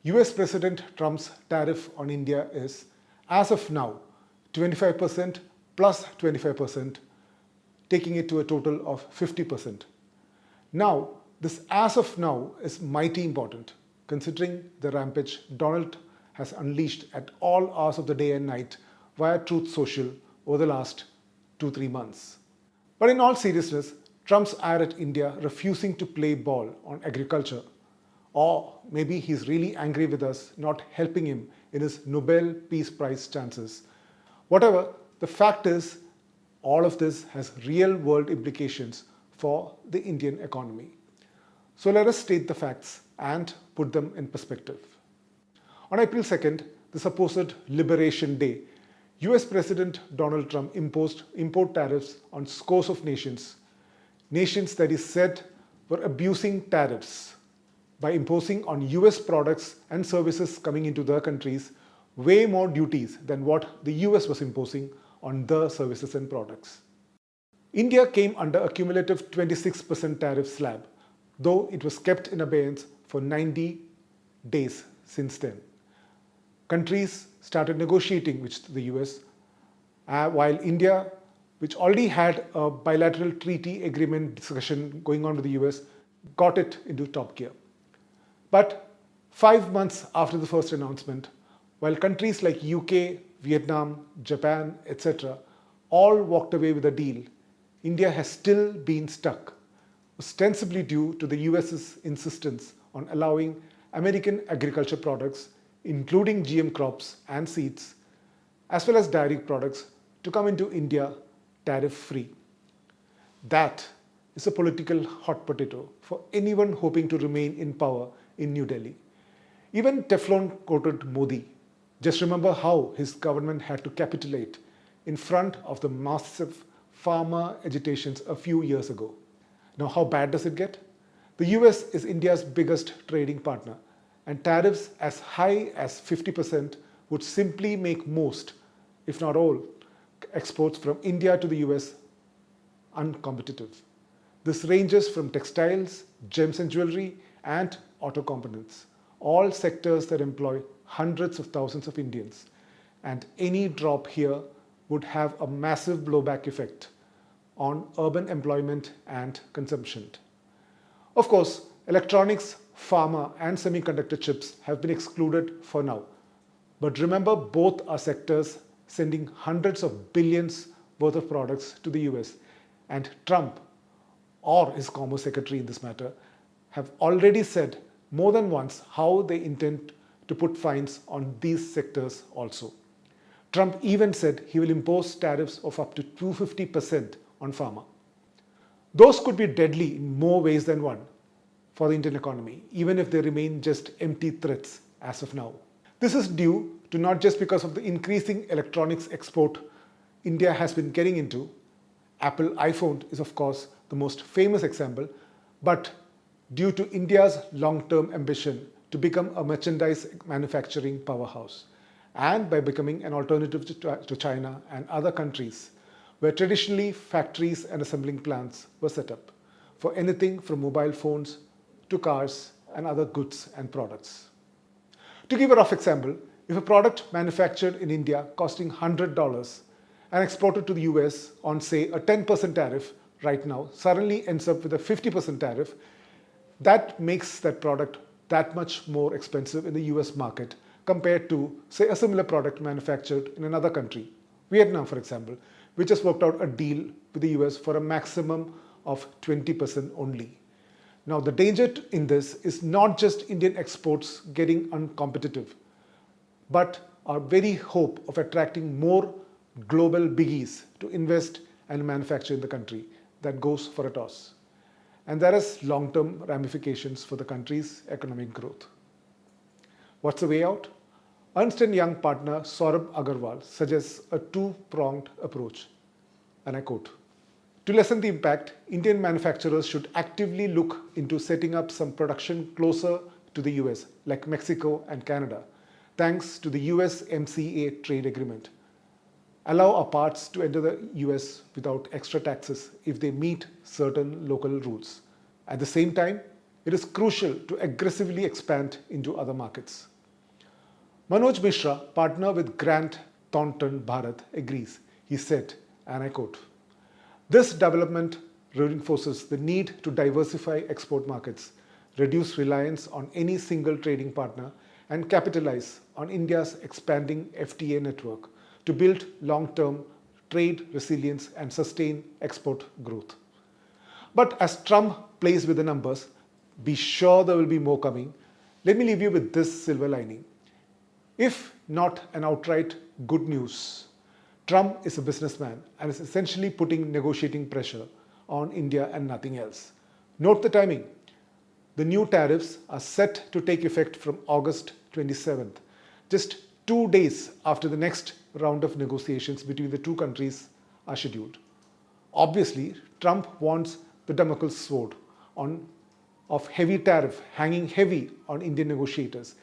US President Trump's tariff on India is, as of now, 25% plus 25%, taking it to a total of 50%. Now, this as of now is mighty important, considering the rampage Donald has unleashed at all hours of the day and night via Truth Social over the last 2-3 months. But in all seriousness, Trump's ire at India refusing to play ball on agriculture, or maybe he's really angry with us not helping him in his Nobel Peace Prize chances. Whatever, the fact is, all of this has real world implications for the Indian economy. So let us state the facts and put them in perspective. On April 2nd, the supposed Liberation Day, US President Donald Trump imposed import tariffs on scores of nations that he said were abusing tariffs by imposing on US products and services coming into their countries way more duties than what the US was imposing on their services and products. India came under a cumulative 26% tariff slab, though it was kept in abeyance for 90 days since then. Countries started negotiating with the US, while India, which already had a bilateral treaty agreement discussion going on with the US, got it into top gear. But 5 months after the first announcement, while countries like UK, Vietnam, Japan, etc. all walked away with a deal, India has still been stuck, ostensibly due to the US's insistence on allowing American agriculture products, including GM crops and seeds, as well as dairy products, to come into India tariff-free. That is a political hot potato for anyone hoping to remain in power in New Delhi. Even Teflon-coated Modi, just remember how his government had to capitulate in front of the massive farmer agitations a few years ago. Now, how bad does it get? The US is India's biggest trading partner, and tariffs as high as 50% would simply make most, if not all, exports from India to the US uncompetitive. This ranges from textiles, gems and jewelry, and auto components, all sectors that employ hundreds of thousands of Indians. And any drop here would have a massive blowback effect on urban employment and consumption. Of course, electronics, pharma, and semiconductor chips have been excluded for now. But remember, both are sectors sending hundreds of billions worth of products to the US. And Trump, or his Commerce Secretary in this matter, have already said more than once how they intend to put fines on these sectors also. Trump even said he will impose tariffs of up to 250% on pharma. Those could be deadly in more ways than one for the Indian economy, even if they remain just empty threats as of now. This is due to not just because of the increasing electronics export India has been getting into. Apple iPhone is of course the most famous example, but due to India's long-term ambition to become a merchandise manufacturing powerhouse, and by becoming an alternative to China and other countries where traditionally factories and assembling plants were set up for anything from mobile phones to cars and other goods and products. To give a rough example, if a product manufactured in India costing $100 and exported to the US on, say, a 10% tariff right now suddenly ends up with a 50% tariff, that makes that product that much more expensive in the US market compared to, say, a similar product manufactured in another country, Vietnam, for example, which has worked out a deal with the US for a maximum of 20% only. Now, the danger in this is not just Indian exports getting uncompetitive, but our very hope of attracting more global biggies to invest and manufacture in the country that goes for a toss. And there is long-term ramifications for the country's economic growth. What's the way out? Ernst & Young partner Saurabh Agarwal suggests a two-pronged approach, and I quote, "To lessen the impact, Indian manufacturers should actively look into setting up some production closer to the US, like Mexico and Canada, thanks to the USMCA trade agreement. Allow our parts to enter the US without extra taxes if they meet certain local rules. At the same time, it is crucial to aggressively expand into other markets. Manoj Mishra, partner with Grant Thornton Bharat, agrees. He said, and I quote, "This development reinforces the need to diversify export markets, reduce reliance on any single trading partner, and capitalize on India's expanding FTA network to build long-term trade resilience and sustain export growth." But as Trump plays with the numbers, be sure there will be more coming. Let me leave you with this silver lining. If not an outright good news, Trump is a businessman and is essentially putting negotiating pressure on India and nothing else. Note the timing. The new tariffs are set to take effect from August 27th, just 2 days after the next round of negotiations between the two countries are scheduled. Obviously, Trump wants the Damocles sword of heavy tariff hanging heavy on Indian negotiators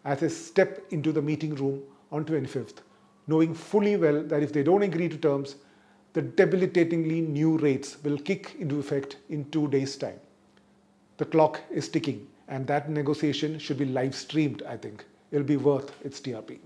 as they step into the meeting room on 25th, knowing fully well that if they don't agree to terms, the debilitatingly new rates will kick into effect in 2 days' time. The clock is ticking, and that negotiation should be live streamed, I think. It'll be worth its TRP.